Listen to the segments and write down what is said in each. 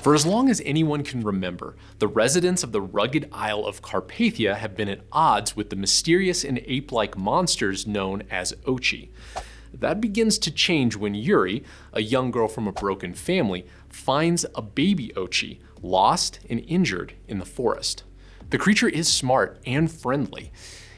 For as long as anyone can remember, the residents of the rugged Isle of Carpathia have been at odds with the mysterious and ape-like monsters known as Ochi. That begins to change when Yuri, a young girl from a broken family, finds a baby Ochi lost and injured in the forest. The creature is smart and friendly,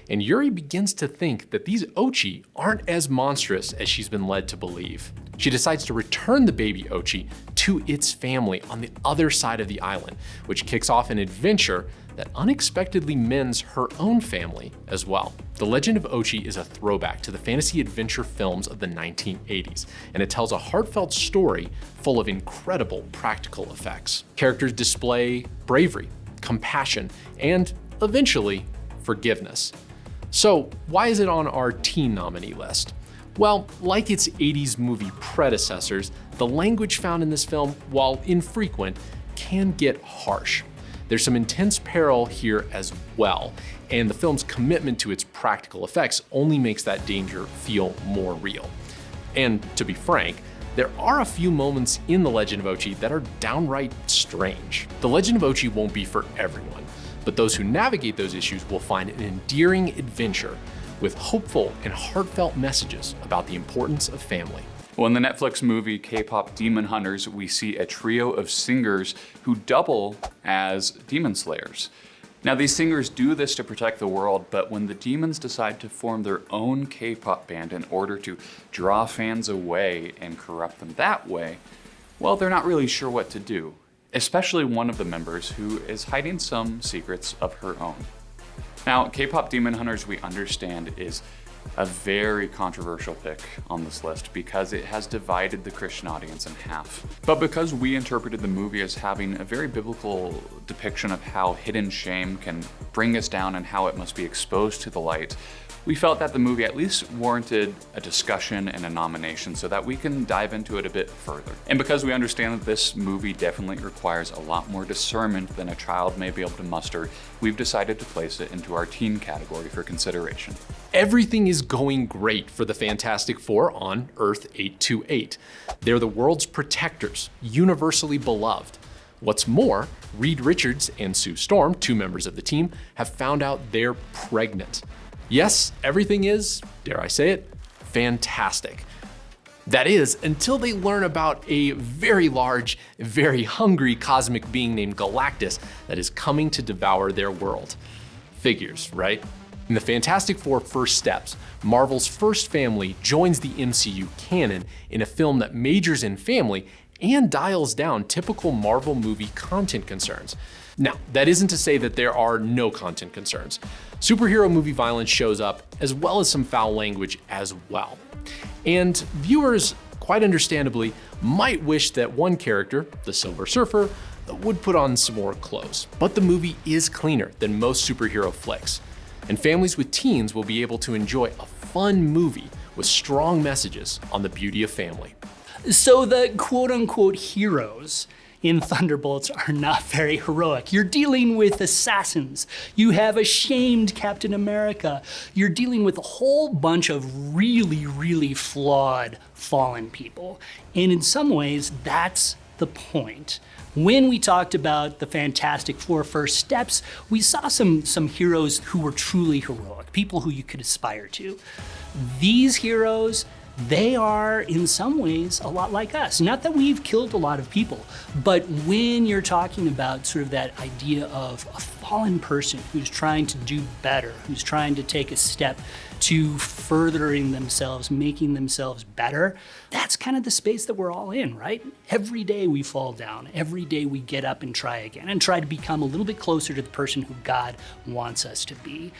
and Yuri begins to think that these Ochi aren't as monstrous as she's been led to believe. She decides to return the baby Ochi to its family on the other side of the island, which kicks off an adventure that unexpectedly mends her own family as well. The Legend of Ochi is a throwback to the fantasy adventure films of the 1980s, and it tells a heartfelt story full of incredible practical effects. Characters display bravery, compassion, and eventually, forgiveness. So why is it on our teen nominee list? Well, like its 80s movie predecessors, the language found in this film, while infrequent, can get harsh. There's some intense peril here as well, and the film's commitment to its practical effects only makes that danger feel more real. And to be frank, there are a few moments in The Legend of Ochi that are downright strange. The Legend of Ochi won't be for everyone, but those who navigate those issues will find an endearing adventure with hopeful and heartfelt messages about the importance of family. Well, in the Netflix movie K-Pop Demon Hunters, we see a trio of singers who double as demon slayers. Now, these singers do this to protect the world, but when the demons decide to form their own K-pop band in order to draw fans away and corrupt them that way, well, they're not really sure what to do, especially one of the members who is hiding some secrets of her own. Now, K-Pop Demon Hunters, we understand, is a very controversial pick on this list because it has divided the Christian audience in half. But because we interpreted the movie as having a very biblical depiction of how hidden shame can bring us down and how it must be exposed to the light, we felt that the movie at least warranted a discussion and a nomination so that we can dive into it a bit further. And because we understand that this movie definitely requires a lot more discernment than a child may be able to muster, we've decided to place it into our teen category for consideration. Everything is going great for the Fantastic Four on Earth 828. They're the world's protectors, universally beloved. What's more, Reed Richards and Sue Storm, two members of the team, have found out they're pregnant. Yes, everything is, dare I say it, fantastic. That is, until they learn about a very large, very hungry cosmic being named Galactus that is coming to devour their world. Figures, right? In the Fantastic Four First Steps, Marvel's first family joins the MCU canon in a film that majors in family and dials down typical Marvel movie content concerns. Now, that isn't to say that there are no content concerns. Superhero movie violence shows up, as well as some foul language as well. And viewers, quite understandably, might wish that one character, the Silver Surfer, would put on some more clothes. But the movie is cleaner than most superhero flicks, and families with teens will be able to enjoy a fun movie with strong messages on the beauty of family. So the quote-unquote heroes in Thunderbolts are not very heroic. You're dealing with assassins. You have a shamed Captain America. You're dealing with a whole bunch of really, really flawed fallen people. And in some ways, that's the point. When we talked about the Fantastic Four First Steps, we saw some heroes who were truly heroic, people who you could aspire to. These heroes, they are in some ways a lot like us. Not that we've killed a lot of people, but when you're talking about sort of that idea of a fallen person who's trying to do better, who's trying to take a step to furthering themselves, making themselves better, that's kind of the space that we're all in, right? Every day we fall down, every day we get up and try again and try to become a little bit closer to the person who God wants us to be.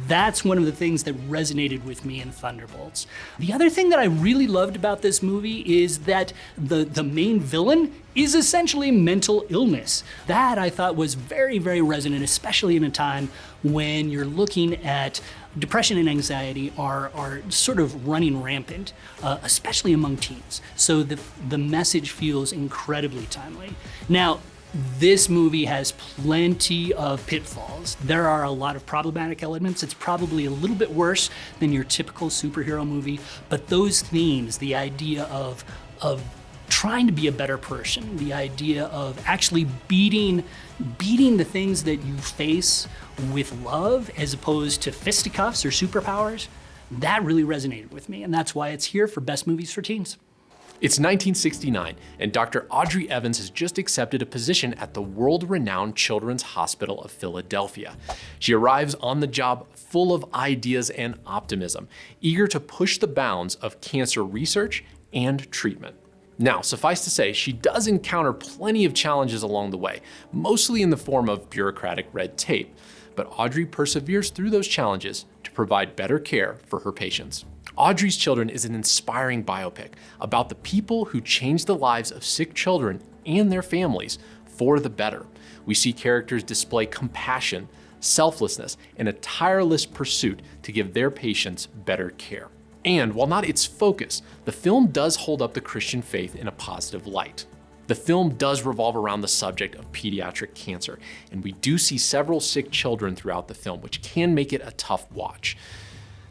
That's one of the things that resonated with me in Thunderbolts. The other thing that I really loved about this movie is that the main villain is essentially mental illness. That I thought was very, very resonant, especially in a time when you're looking at depression and anxiety are sort of running rampant, especially among teens. So the message feels incredibly timely. Now, this movie has plenty of pitfalls. There are a lot of problematic elements. It's probably a little bit worse than your typical superhero movie, but those themes, the idea of trying to be a better person, the idea of actually beating the things that you face with love as opposed to fisticuffs or superpowers, that really resonated with me, and that's why it's here for Best Movies for Teens. It's 1969, and Dr. Audrey Evans has just accepted a position at the world-renowned Children's Hospital of Philadelphia. She arrives on the job full of ideas and optimism, eager to push the bounds of cancer research and treatment. Now, suffice to say, she does encounter plenty of challenges along the way, mostly in the form of bureaucratic red tape. But Audrey perseveres through those challenges to provide better care for her patients. Audrey's Children is an inspiring biopic about the people who changed the lives of sick children and their families for the better. We see characters display compassion, selflessness, and a tireless pursuit to give their patients better care. And while not its focus, the film does hold up the Christian faith in a positive light. The film does revolve around the subject of pediatric cancer, and we do see several sick children throughout the film, which can make it a tough watch.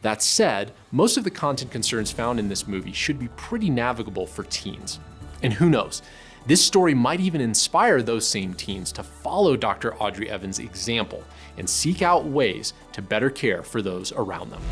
That said, most of the content concerns found in this movie should be pretty navigable for teens. And who knows, this story might even inspire those same teens to follow Dr. Audrey Evans' example and seek out ways to better care for those around them.